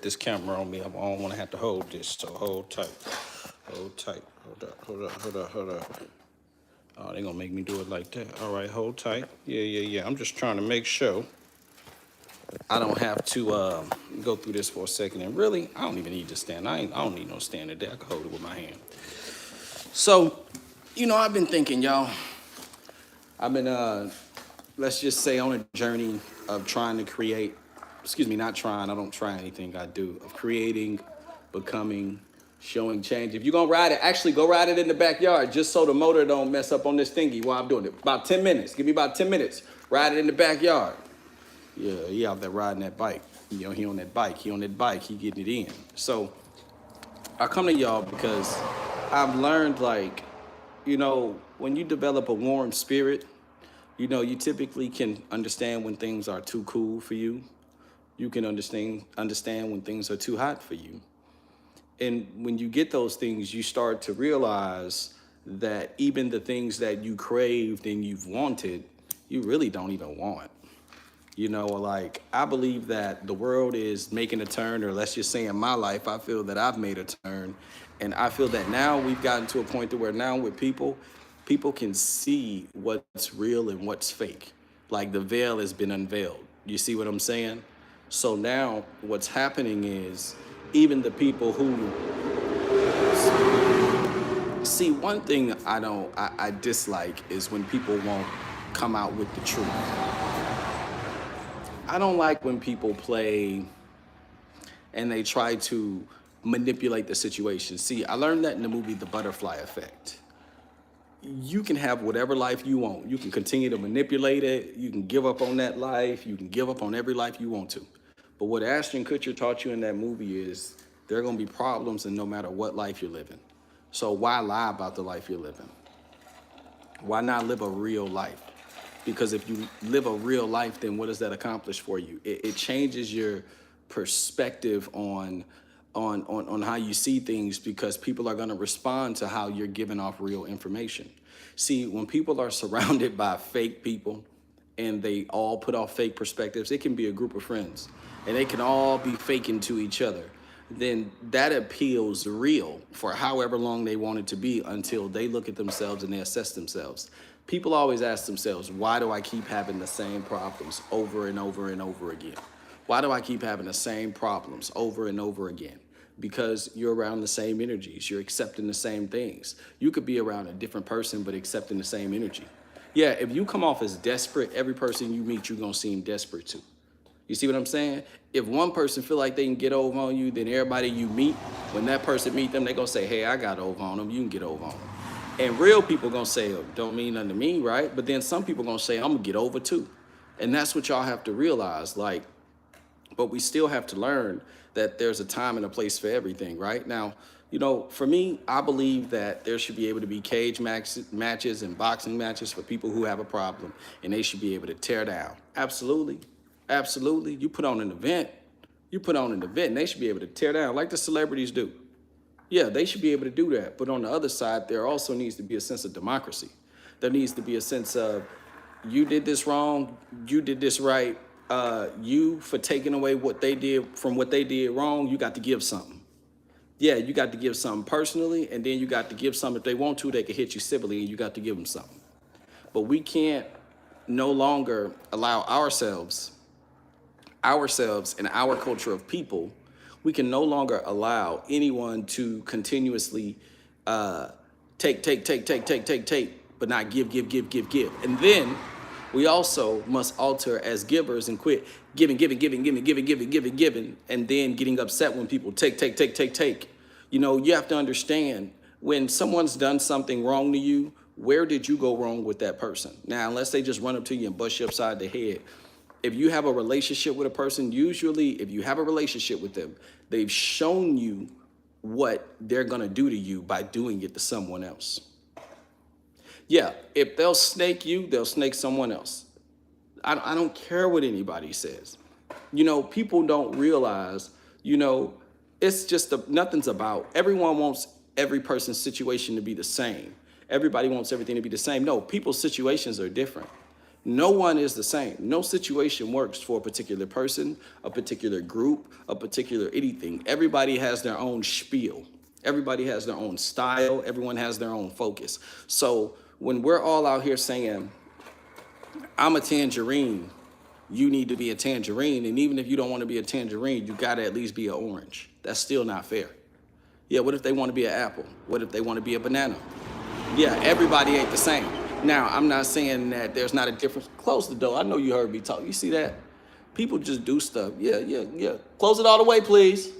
this camera on me. I don't want to have to hold this, so hold tight. Hold tight. Hold up. Oh, they gonna make me do it like that. All right, hold tight. Yeah. I'm just trying to make sure I don't have to go through this for a second. And really, I don't even need to stand. I don't need no stand today. I can hold it with my hand. So, I've been thinking, y'all. I've been, let's just say, on a journey of trying to create. Excuse me, not trying. I don't try anything. I do of creating, becoming, showing change. If you're gonna ride it, actually go ride it in the backyard, just so the motor don't mess up on this thingy while I'm doing it. About 10 minutes. Give me about 10 minutes. Ride it in the backyard. Yeah, he out there riding that bike. He on that bike. He getting it in. So I come to y'all because I've learned, like, when you develop a warm spirit, you typically can understand when things are too cool for you. You can understand when things are too hot for you. And when you get those things, you start to realize that even the things that you craved and you've wanted, you really don't even want. Like, I believe that the world is making a turn, or let's just say in my life, I feel that I've made a turn. And I feel that now we've gotten to a point to where now with people can see what's real and what's fake. Like, the veil has been unveiled. You see what I'm saying? So now what's happening is even the people who see, one thing I dislike is when people won't come out with the truth. I don't like when people play and they try to manipulate the situation. See, I learned that in the movie The Butterfly Effect. You can have whatever life you want. You can continue to manipulate it. You can give up on that life. You can give up on every life you want to. But what Ashton Kutcher taught you in that movie is there are going to be problems and no matter what life you're living. So why lie about the life you're living? Why not live a real life? Because if you live a real life, then what does that accomplish for you? It changes your perspective on how you see things, because people are going to respond to how you're giving off real information. See, when people are surrounded by fake people and they all put off fake perspectives, it can be a group of friends and they can all be faking to each other. Then that appeals real for however long they want it to be until they look at themselves and they assess themselves. People always ask themselves, why do I keep having the same problems over and over and over again? Why do I keep having the same problems over and over again? Because you're around the same energies. You're accepting the same things. You could be around a different person, but accepting the same energy. Yeah, if you come off as desperate, every person you meet, you're going to seem desperate to. You see what I'm saying? If one person feel like they can get over on you, then everybody you meet, when that person meet them, they going to say, hey, I got over on them. You can get over on them. And real people going to say, oh, don't mean nothing to me, right? But then some people going to say, I'm going to get over too. And that's what y'all have to realize. Like, but we still have to learn that there's a time and a place for everything, right? Now, for me, I believe that there should be able to be cage matches and boxing matches for people who have a problem, and they should be able to tear down. Absolutely. Absolutely. You put on an event, and they should be able to tear down like the celebrities do. Yeah, they should be able to do that. But on the other side, there also needs to be a sense of democracy. There needs to be a sense of, you did this wrong, you did this right. You, for taking away what they did from what they did wrong, you got to give something. Yeah, you got to give something personally, and then you got to give something. If they want to, they can hit you civilly, and you got to give them something. But we can't no longer allow ourselves and our culture of people, we can no longer allow anyone to continuously take, but not give. And then we also must alter as givers and quit giving, and then getting upset when people take. You have to understand, when someone's done something wrong to you, where did you go wrong with that person? Now, unless they just run up to you and bust you upside the head. If you have a relationship with a person, usually if you have a relationship with them, they've shown you what they're going to do to you by doing it to someone else. Yeah, if they'll snake you, they'll snake someone else. I don't care what anybody says. People don't realize, it's just nothing's about, everyone wants every person's situation to be the same. Everybody wants everything to be the same. No, people's situations are different. No one is the same. No situation works for a particular person, a particular group, a particular anything. Everybody has their own spiel. Everybody has their own style. Everyone has their own focus. So when we're all out here saying, I'm a tangerine, you need to be a tangerine, and even if you don't want to be a tangerine, you got to at least be an orange. That's still not fair. Yeah, what if they want to be an apple? What if they want to be a banana? Yeah, everybody ain't the same. Now, I'm not saying that there's not a difference. Close the door. I know you heard me talk. You see that? People just do stuff. Yeah. Close it all the way, please.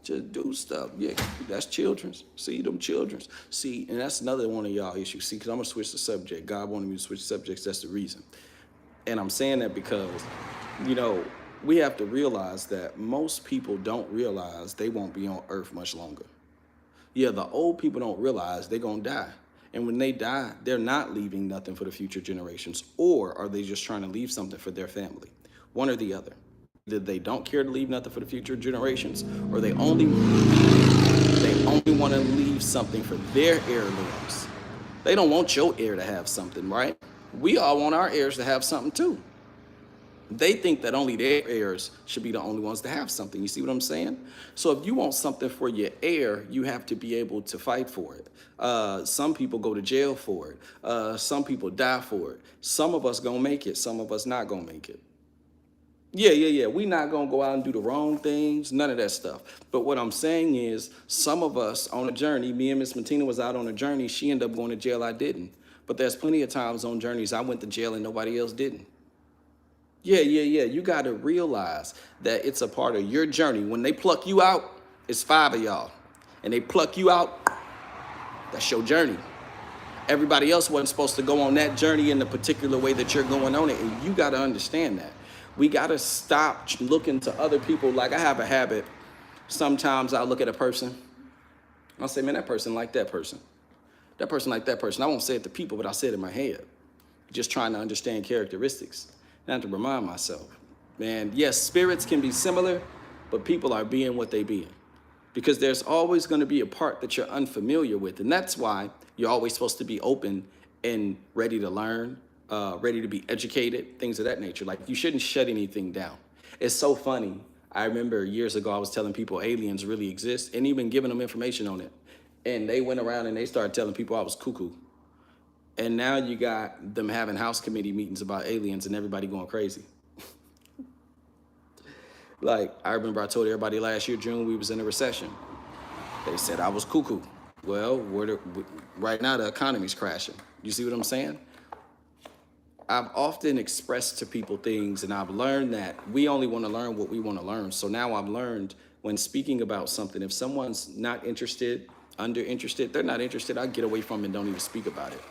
Just do stuff. Yeah, that's children's. See, them children's. See, and that's another one of y'all issues. See, because I'm going to switch the subject. God wanted me to switch subjects. That's the reason. And I'm saying that because, we have to realize that most people don't realize they won't be on earth much longer. Yeah, the old people don't realize they're going to die. And when they die, they're not leaving nothing for the future generations, or are they just trying to leave something for their family? One or the other. Either they don't care to leave nothing for the future generations, or they only want to leave something for their heirlooms. They don't want your heir to have something, right? We all want our heirs to have something too. They think that only their heirs should be the only ones to have something. You see what I'm saying? So if you want something for your heir, you have to be able to fight for it. Some people go to jail for it. Some people die for it. Some of us gonna make it. Some of us not gonna make it. Yeah. We not gonna go out and do the wrong things, none of that stuff. But what I'm saying is, some of us on a journey, me and Miss Martina was out on a journey, she ended up going to jail, I didn't. But there's plenty of times on journeys I went to jail and nobody else didn't. Yeah. You gotta realize that it's a part of your journey. When they pluck you out, it's 5 of y'all. And they pluck you out, that's your journey. Everybody else wasn't supposed to go on that journey in the particular way that you're going on it. And you gotta understand that. We gotta stop looking to other people. Like, I have a habit. Sometimes I'll look at a person. I'll say, man, that person like that person. That person like that person. I won't say it to people, but I'll say it in my head. Just trying to understand characteristics. And I have to remind myself, man, yes, spirits can be similar, but people are being what they being. Because there's always gonna be a part that you're unfamiliar with. And that's why you're always supposed to be open and ready to learn, ready to be educated, things of that nature. Like, you shouldn't shut anything down. It's so funny. I remember years ago, I was telling people aliens really exist and even giving them information on it. And they went around and they started telling people I was cuckoo. And now you got them having house committee meetings about aliens and everybody going crazy. Like, I remember I told everybody last year, June, we was in a recession. They said I was cuckoo. Well, right now the economy's crashing. You see what I'm saying? I've often expressed to people things, and I've learned that we only want to learn what we want to learn. So now I've learned, when speaking about something, if someone's not interested, underinterested, they're not interested, I get away from it and don't even speak about it.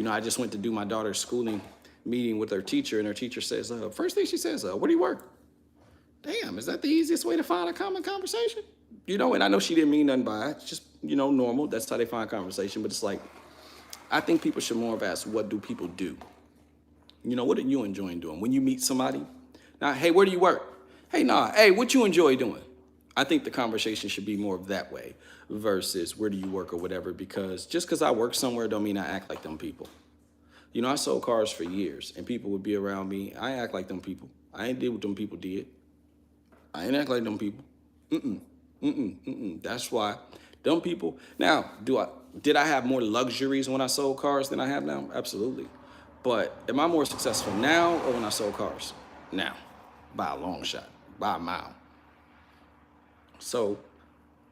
I just went to do my daughter's schooling meeting with her teacher, and her teacher says, first thing she says, where do you work? Damn, is that the easiest way to find a common conversation? And I know she didn't mean nothing by it. It's just, normal. That's how they find conversation. But it's like, I think people should more have asked, what do people do? What are you enjoying doing? When you meet somebody, now, hey, where do you work? Hey, hey, what you enjoy doing? I think the conversation should be more of that way versus where do you work or whatever, because just because I work somewhere don't mean I act like them people. I sold cars for years and people would be around me. I ain't act like them people. I ain't did what them people did. I ain't act like them people. That's why them people. Now, did I have more luxuries when I sold cars than I have now? Absolutely. But am I more successful now or when I sold cars? Now, by a long shot, by a mile. So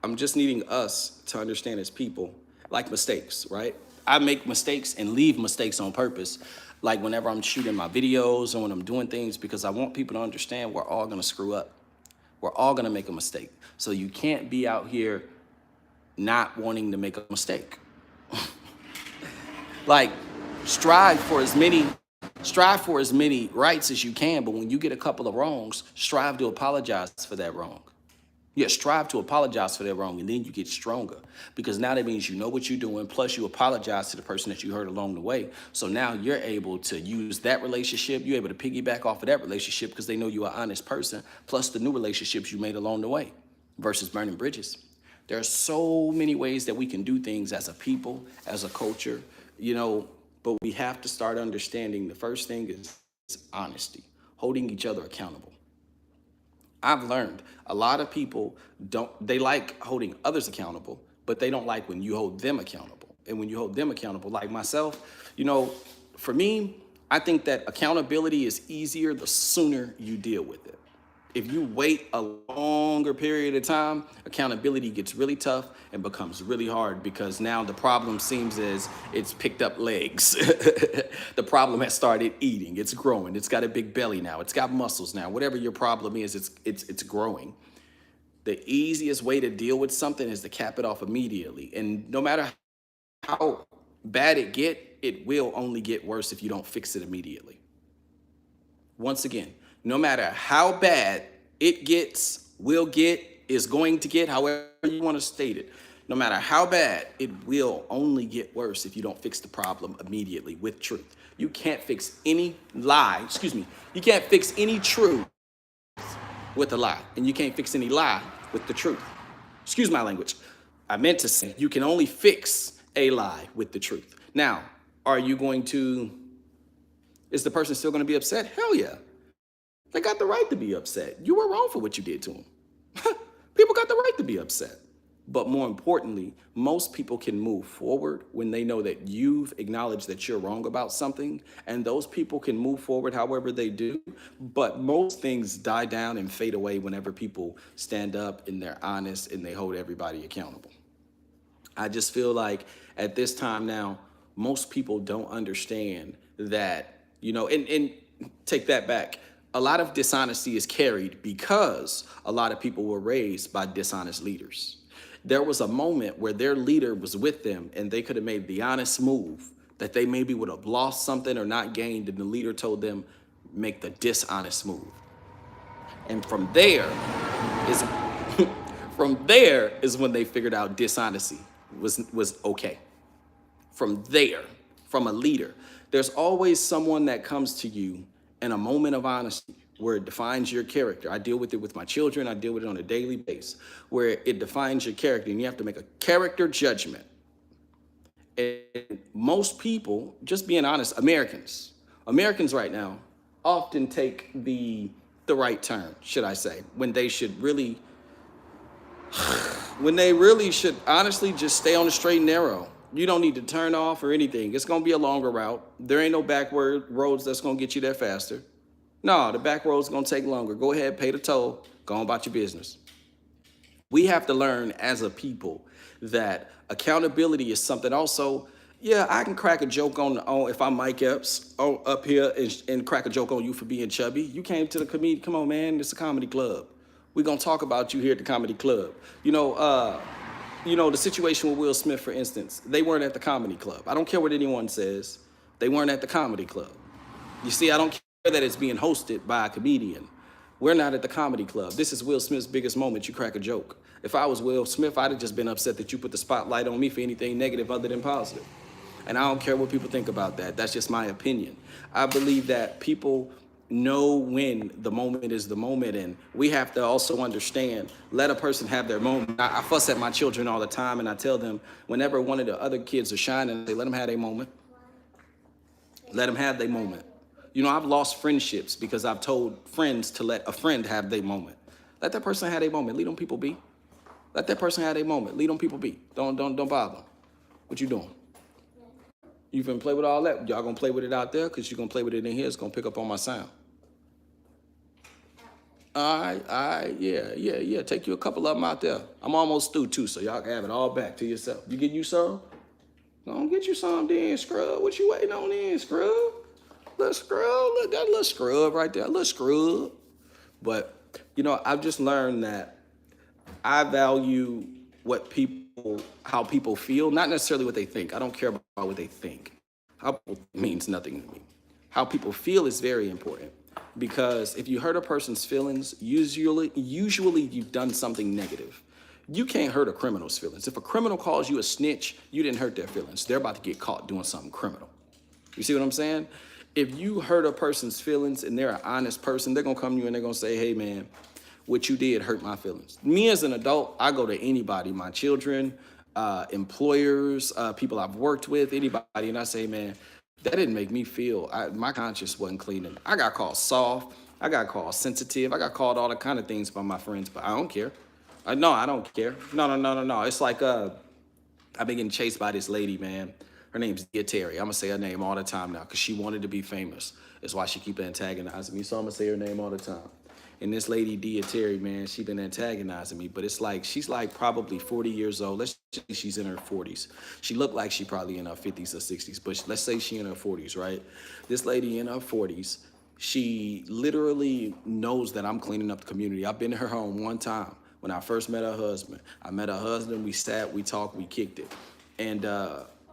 I'm just needing us to understand as people, like mistakes, right? I make mistakes and leave mistakes on purpose. Like whenever I'm shooting my videos or when I'm doing things, because I want people to understand we're all gonna screw up. We're all gonna make a mistake. So you can't be out here not wanting to make a mistake. Like, strive for as many rights as you can, but when you get a couple of wrongs, strive to apologize for that wrong. Yeah, strive to apologize for that wrong, and then you get stronger. Because now that means you know what you're doing, plus you apologize to the person that you hurt along the way. So now you're able to use that relationship, you're able to piggyback off of that relationship because they know you're an honest person, plus the new relationships you made along the way, versus burning bridges. There are so many ways that we can do things as a people, as a culture, but But we have to start understanding the first thing is honesty, holding each other accountable. I've learned a lot of people they like holding others accountable, but they don't like when you hold them accountable. And when you hold them accountable, like myself, for me, I think that accountability is easier the sooner you deal with it. If you wait a longer period of time, accountability gets really tough and becomes really hard because now the problem seems as it's picked up legs. The problem has started eating. It's growing. It's got a big belly now. It's got muscles now. Whatever your problem is, it's growing. The easiest way to deal with something is to cap it off immediately. And no matter how bad it will only get worse if you don't fix it immediately. Once again, no matter how bad it gets, will get, is going to get, however you want to state it, no matter how bad, it will only get worse if you don't fix the problem immediately with truth. You can't fix any you can't fix any truth with a lie, and you can't fix any lie with the truth. Excuse my language. I meant to say you can only fix a lie with the truth. Now, is the person still going to be upset? Hell yeah. They got the right to be upset. You were wrong for what you did to them. People got the right to be upset. But more importantly, most people can move forward when they know that you've acknowledged that you're wrong about something, and those people can move forward however they do. But most things die down and fade away whenever people stand up and they're honest and they hold everybody accountable. I just feel like at this time now, most people don't understand that, and take that back. A lot of dishonesty is carried because a lot of people were raised by dishonest leaders. There was a moment where their leader was with them and they could have made the honest move that they maybe would have lost something or not gained, and the leader told them, make the dishonest move. And from there is when they figured out dishonesty was okay. From there, from a leader, there's always someone that comes to you in a moment of honesty where it defines your character. I deal with it with my children. I deal with it on a daily basis where it defines your character, and you have to make a character judgment. And most people, just being honest, Americans right now often take the right turn, should I say, when they really should honestly just stay on the straight and narrow. You don't need to turn off or anything. It's going to be a longer route. There ain't no back roads that's going to get you there faster. No, the back road's going to take longer. Go ahead, pay the toll, go on about your business. We have to learn as a people that accountability is something also, yeah, I can crack a joke on if I'm Mike Epps up here and crack a joke on you for being chubby. You came to the comedy, come on, man, it's a comedy club. We're going to talk about you here at the comedy club. The situation with Will Smith, for instance, they weren't at the comedy club. I don't care what anyone says. They weren't at the comedy club. You see, I don't care that it's being hosted by a comedian. We're not at the comedy club. This is Will Smith's biggest moment. You crack a joke. If I was Will Smith, I'd have just been upset that you put the spotlight on me for anything negative other than positive. And I don't care what people think about that. That's just my opinion. I believe that people know when the moment is the moment, and we have to also understand, let a person have their moment. I fuss at my children all the time, and I tell them whenever one of the other kids are shining, they let them have their moment. Let them have their moment. I've lost friendships because I've told friends to let a friend have their moment. Let that person have their moment. Leave them people be. Let that person have their moment. Leave them people be. Don't bother them. What you doing? You finna play with all that? Y'all gonna play with it out there? Because you're gonna play with it in here. It's gonna pick up on my sound. All right, yeah. Take you a couple of them out there. I'm almost through too, so y'all can have it all back to yourself. You getting you some? Go get you some then, scrub. What you waiting on then, scrub? Little scrub, look, that little scrub right there, a little scrub. But, I've just learned that I value how people feel, not necessarily what they think. I don't care about what they think. How people means nothing to me. How people feel is very important, because if you hurt a person's feelings, usually you've done something negative. You can't hurt a criminal's feelings. If a criminal calls you a snitch, you didn't hurt their feelings. They're about to get caught doing something criminal. You see what I'm saying? If you hurt a person's feelings and they're an honest person, they're going to come to you and they're going to say, hey, man, what you did hurt my feelings. Me as an adult, I go to anybody, my children, employers, people I've worked with, anybody, and I say, man, That didn't make me feel, my conscience wasn't clean. I got called soft. I got called sensitive. I got called all the kind of things by my friends, but I don't care. No, I don't care. No, no, no, no, no. It's like, I've been getting chased by this lady, man. Her name's Dia Terry. I'm gonna say her name all the time now because she wanted to be famous. That's why she keep antagonizing me. So I'm gonna say her name all the time. And this lady, Dia Terry, man, she been antagonizing me. But it's like, she's like probably 40 years old. Let's say she's in her 40s. She looked like she probably in her 50s or 60s, but let's say she in her 40s, right? This lady in her 40s, she literally knows that I'm cleaning up the community. I've been to her home one time when I first met her husband. I met her husband, we sat, we talked, we kicked it. And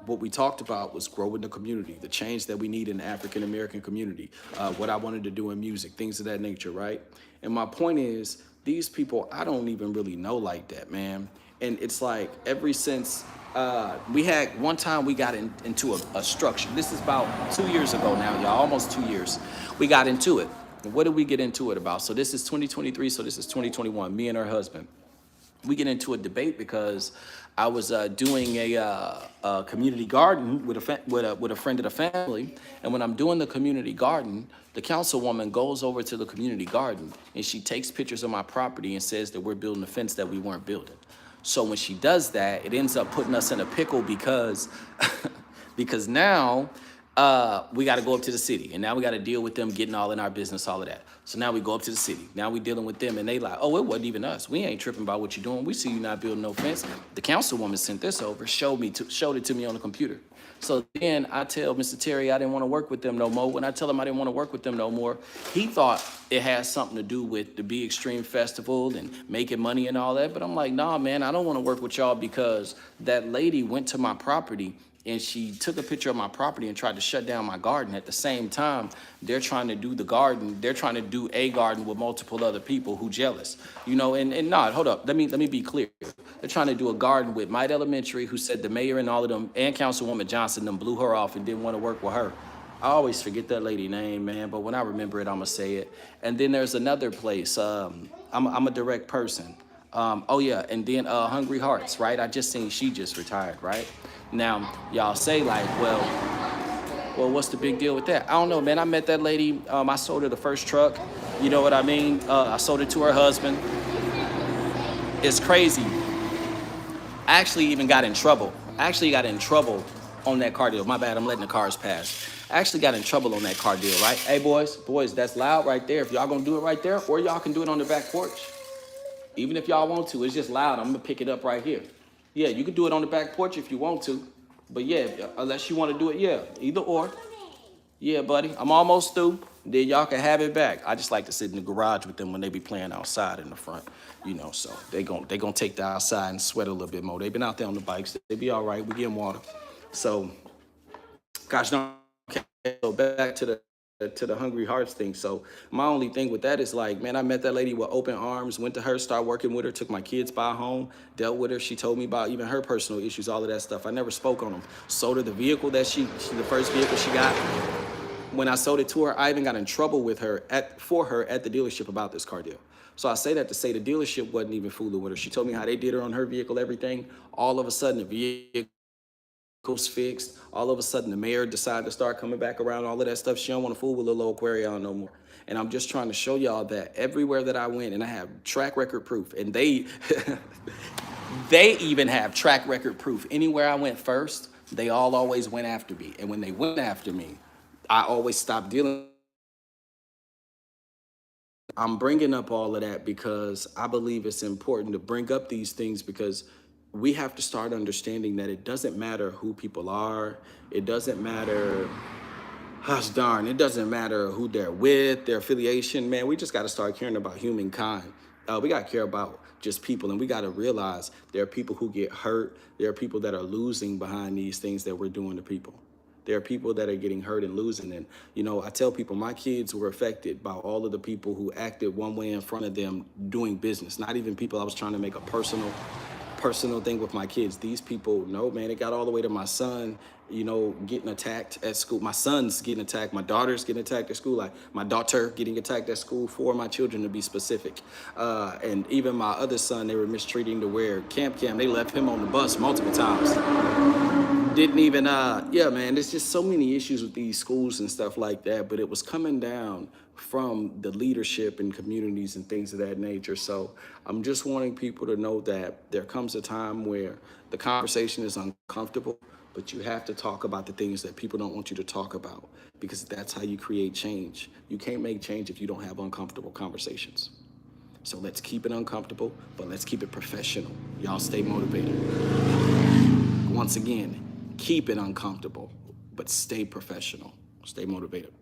what we talked about was growing the community, the change that we need in the African-American community, what I wanted to do in music, things of that nature, right? And my point is, these people, I don't even really know like that, man. And it's like, ever since, we had, one time we got into a structure. This is about 2 years ago now, y'all, almost 2 years. We got into it. And what did we get into it about? So this is 2023, so this is 2021, me and her husband. We get into a debate because I was doing a community garden with a friend of the family, and when I'm doing the community garden, the councilwoman goes over to the community garden and she takes pictures of my property and says that we're building a fence that we weren't building. So when she does that, it ends up putting us in a pickle because because now we got to go up to the city, and now we got to deal with them getting all in our business, all of that. So now we go up to the city. Now we dealing with them, and they like, oh, it wasn't even us. We ain't tripping about what you're doing. We see you not building no fence. The councilwoman sent this over, showed it to me on the computer. So then I tell Mr. Terry I didn't want to work with them no more. When I tell him I didn't want to work with them no more, he thought it had something to do with the Be Extreme Festival and making money and all that. But I'm like, nah, man, I don't want to work with y'all because that lady went to my property and she took a picture of my property and tried to shut down my garden. At the same time, they're trying to do the garden. They're trying to do a garden with multiple other people who jealous, you know, and nah, hold up. Let me be clear. They're trying to do a garden with Might Elementary, who said the mayor and all of them, and Councilwoman Johnson, them blew her off and didn't want to work with her. I always forget that lady name, man, but when I remember it, I'm gonna say it. And then there's another place. I'm a direct person. Oh yeah, and then Hungry Hearts, right? I just seen she just retired, right? Now, y'all say like, well, what's the big deal with that? I don't know, man. I met that lady. I sold her the first truck. You know what I mean? I sold it to her husband. It's crazy. I actually even got in trouble. I actually got in trouble on that car deal. My bad, I'm letting the cars pass. I actually got in trouble on that car deal, right? Hey, boys, that's loud right there. If y'all gonna do it right there, or y'all can do it on the back porch. Even if y'all want to, it's just loud. I'm gonna pick it up right here. Yeah, you can do it on the back porch if you want to. But yeah, unless you want to do it, yeah, either or. Yeah, buddy, I'm almost through. Then y'all can have it back. I just like to sit in the garage with them when they be playing outside in the front, you know, so they gonna take the outside and sweat a little bit more. They've been out there on the bikes. They be all right. We getting water. So, gosh, no, okay, so back to the Hungry Hearts thing. So my only thing with that is like, man, I met that lady with open arms, went to her, started working with her, took my kids by home, dealt with her. She told me about even her personal issues, all of that stuff. I never spoke on them. Sold her the vehicle that the first vehicle she got. When I sold it to her, I even got in trouble with her for her at the dealership about this car deal. So I say that to say the dealership wasn't even fooling with her. She told me how they did her on her vehicle, everything. All of a sudden, the vehicle fixed. All of a sudden, the mayor decided to start coming back around, all of that stuff. She don't want to fool with little old Aquarion no more. And I'm just trying to show y'all that everywhere that I went, and I have track record proof, and they they even have track record proof. Anywhere I went first, they all always went after me. And when they went after me, I always stopped dealing. I'm bringing up all of that because I believe it's important to bring up these things because we have to start understanding that it doesn't matter who people are. It doesn't matter, gosh darn, it doesn't matter who they're with, their affiliation, man. We just got to start caring about humankind. We got to care about just people, and we got to realize there are people who get hurt. There are people that are losing behind these things that we're doing to people. There are people that are getting hurt and losing. And, you know, I tell people my kids were affected by all of the people who acted one way in front of them doing business, not even people I was trying to make a personal thing with my kids. These people, no, man, it got all the way to my son, you know, getting attacked at school. My son's getting attacked. My daughter's getting attacked at school. Like my daughter getting attacked at school, 4 of my children to be specific. And even my other son, they were mistreating to where Camp, they left him on the bus multiple times. didn't even yeah, man, there's just so many issues with these schools and stuff like that, but it was coming down from the leadership and communities and things of that nature. So I'm just wanting people to know that there comes a time where the conversation is uncomfortable, but you have to talk about the things that people don't want you to talk about, because that's how you create change. You can't make change if you don't have uncomfortable conversations. So let's keep it uncomfortable, but let's keep it professional. Y'all stay motivated. Once again, keep it uncomfortable, but stay professional. Stay motivated.